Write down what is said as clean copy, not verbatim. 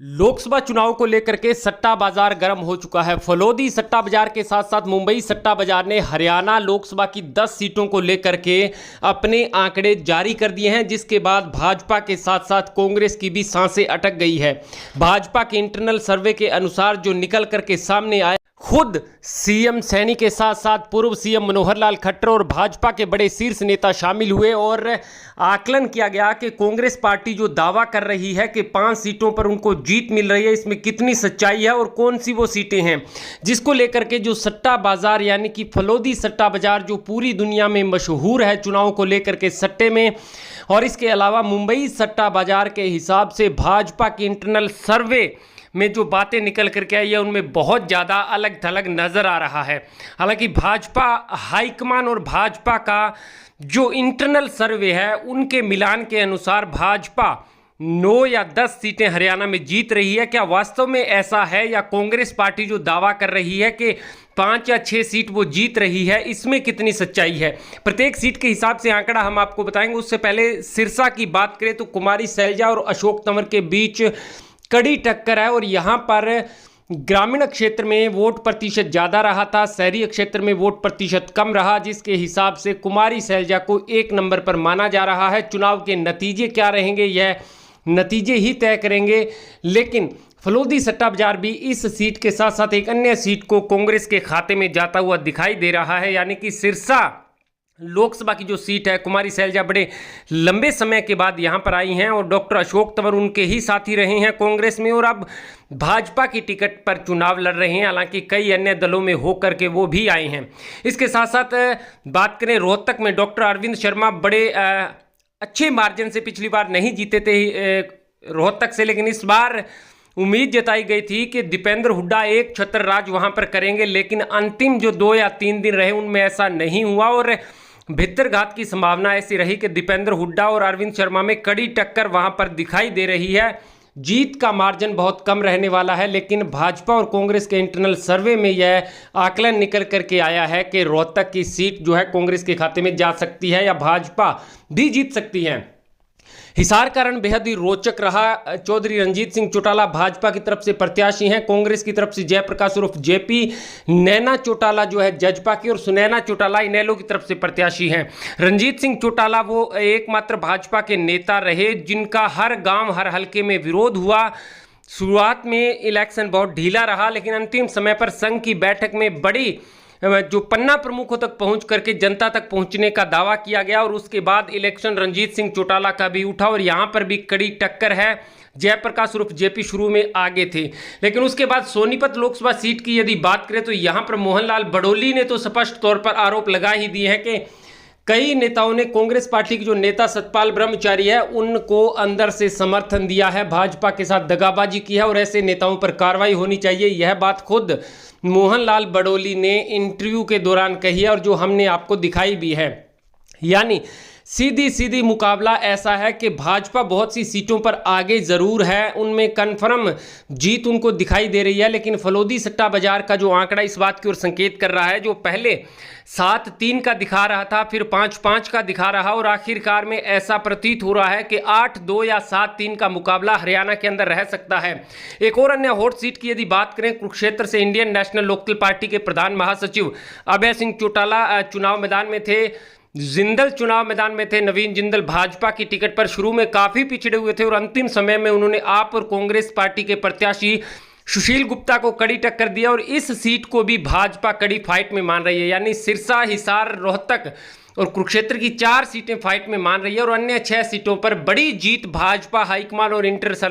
लोकसभा चुनाव को लेकर के सट्टा बाजार गर्म हो चुका है। फलोदी सट्टा बाजार के साथ साथ मुंबई सट्टा बाजार ने हरियाणा लोकसभा की 10 सीटों को लेकर के अपने आंकड़े जारी कर दिए हैं, जिसके बाद भाजपा के साथ साथ कांग्रेस की भी सांसें अटक गई है। भाजपा के इंटरनल सर्वे के अनुसार जो निकल करके सामने आया, खुद सीएम सैनी के साथ साथ पूर्व सीएम मनोहर लाल खट्टर और भाजपा के बड़े शीर्ष नेता शामिल हुए और आकलन किया गया कि कांग्रेस पार्टी जो दावा कर रही है कि 5 सीटों पर उनको जीत मिल रही है, इसमें कितनी सच्चाई है और कौन सी वो सीटें हैं, जिसको लेकर के जो सट्टा बाजार यानी कि फलोदी सट्टा बाजार जो पूरी दुनिया में मशहूर है चुनाव को लेकर के सट्टे में। और इसके अलावा मुंबई सट्टा बाजार के हिसाब से भाजपा की इंटरनल सर्वे में जो बातें निकल करके आई है उनमें बहुत ज़्यादा अलग थलग नज़र आ रहा है। हालांकि भाजपा हाईकमान और भाजपा का जो इंटरनल सर्वे है उनके मिलान के अनुसार भाजपा 9 या 10 सीटें हरियाणा में जीत रही है। क्या वास्तव में ऐसा है, या कांग्रेस पार्टी जो दावा कर रही है कि 5 या 6 सीट वो जीत रही है, इसमें कितनी सच्चाई है? प्रत्येक सीट के हिसाब से आंकड़ा हम आपको बताएंगे। उससे पहले सिरसा की बात करें तो कुमारी सैलजा और अशोक तंवर के बीच कड़ी टक्कर है और यहाँ पर ग्रामीण क्षेत्र में वोट प्रतिशत ज़्यादा रहा था, शहरी क्षेत्र में वोट प्रतिशत कम रहा, जिसके हिसाब से कुमारी सैलजा को 1 नंबर पर माना जा रहा है। चुनाव के नतीजे क्या रहेंगे यह नतीजे ही तय करेंगे, लेकिन फलोदी सट्टा बाजार भी इस सीट के साथ साथ एक अन्य सीट को कांग्रेस के खाते में जाता हुआ दिखाई दे रहा है, यानी कि सिरसा लोकसभा की जो सीट है। कुमारी सैलजा बड़े लंबे समय के बाद यहां पर आई हैं और डॉक्टर अशोक तंवर उनके ही साथी रहे हैं कांग्रेस में और अब भाजपा की टिकट पर चुनाव लड़ रहे हैं। हालांकि कई अन्य दलों में होकर के वो भी आए हैं। इसके साथ साथ बात करें रोहतक में, डॉक्टर अरविंद शर्मा बड़े अच्छे मार्जिन से पिछली बार नहीं जीते थे रोहतक से, लेकिन इस बार उम्मीद जताई गई थी कि दीपेंद्र हुड्डा एक छत्र राज वहां पर करेंगे, लेकिन अंतिम जो 2 या 3 दिन रहे उनमें ऐसा नहीं हुआ और भित्तरघात की संभावना ऐसी रही कि दीपेंद्र हुड्डा और अरविंद शर्मा में कड़ी टक्कर वहां पर दिखाई दे रही है। जीत का मार्जिन बहुत कम रहने वाला है, लेकिन भाजपा और कांग्रेस के इंटरनल सर्वे में यह आकलन निकल करके आया है कि रोहतक की सीट जो है कांग्रेस के खाते में जा सकती है या भाजपा भी जीत सकती है। हिसार का रण बेहद ही रोचक रहा। चौधरी रंजीत सिंह चौटाला भाजपा की तरफ से प्रत्याशी हैं, कांग्रेस की तरफ से जयप्रकाश उर्फ जेपी, नैना चौटाला जो है जजपा की और सुनैना चौटाला इनेलो की तरफ से प्रत्याशी हैं। रंजीत सिंह चौटाला वो एकमात्र भाजपा के नेता रहे जिनका हर गांव हर हलके में विरोध हुआ। शुरुआत में इलेक्शन बहुत ढीला रहा, लेकिन अंतिम समय पर संघ की बैठक में बड़ी जो पन्ना प्रमुखों तक पहुंच करके जनता तक पहुंचने का दावा किया गया और उसके बाद इलेक्शन रंजीत सिंह चौटाला का भी उठा और यहां पर भी कड़ी टक्कर है। जयप्रकाश उर्फ जेपी शुरू में आगे थे, लेकिन उसके बाद सोनीपत लोकसभा सीट की यदि बात करें तो यहां पर मोहनलाल बडोली ने तो स्पष्ट तौर पर आरोप लगा ही दिए हैं कि कई नेताओं ने कांग्रेस पार्टी के जो नेता सतपाल ब्रह्मचारी है उनको अंदर से समर्थन दिया है, भाजपा के साथ दगाबाजी की है और ऐसे नेताओं पर कार्रवाई होनी चाहिए। यह बात खुद मोहनलाल बडोली ने इंटरव्यू के दौरान कही है और जो हमने आपको दिखाई भी है। यानी सीधी मुकाबला ऐसा है कि भाजपा बहुत सी सीटों पर आगे ज़रूर है, उनमें कन्फर्म जीत उनको दिखाई दे रही है, लेकिन फलोदी सट्टा बाजार का जो आंकड़ा इस बात की ओर संकेत कर रहा है, जो पहले 7-3 का दिखा रहा था, फिर 5-5 का दिखा रहा और आखिरकार में ऐसा प्रतीत हो रहा है कि 8-2 या 7-3 का मुकाबला हरियाणा के अंदर रह सकता है। एक और अन्य हॉट सीट की यदि बात करें, कुरुक्षेत्र से इंडियन नेशनल लोकदल पार्टी के प्रधान महासचिव अभय सिंह चौटाला चुनाव मैदान में थे, जिंदल चुनाव मैदान में थे। नवीन जिंदल भाजपा की टिकट पर शुरू में काफ़ी पिछड़े हुए थे और अंतिम समय में उन्होंने आप और कांग्रेस पार्टी के प्रत्याशी सुशील गुप्ता को कड़ी टक्कर दिया और इस सीट को भी भाजपा कड़ी फाइट में मान रही है। यानी सिरसा, हिसार, रोहतक और कुरुक्षेत्र की 4 सीटें फाइट में मान रही है और अन्य 6 सीटों पर बड़ी जीत भाजपा हाईकमान और इंटर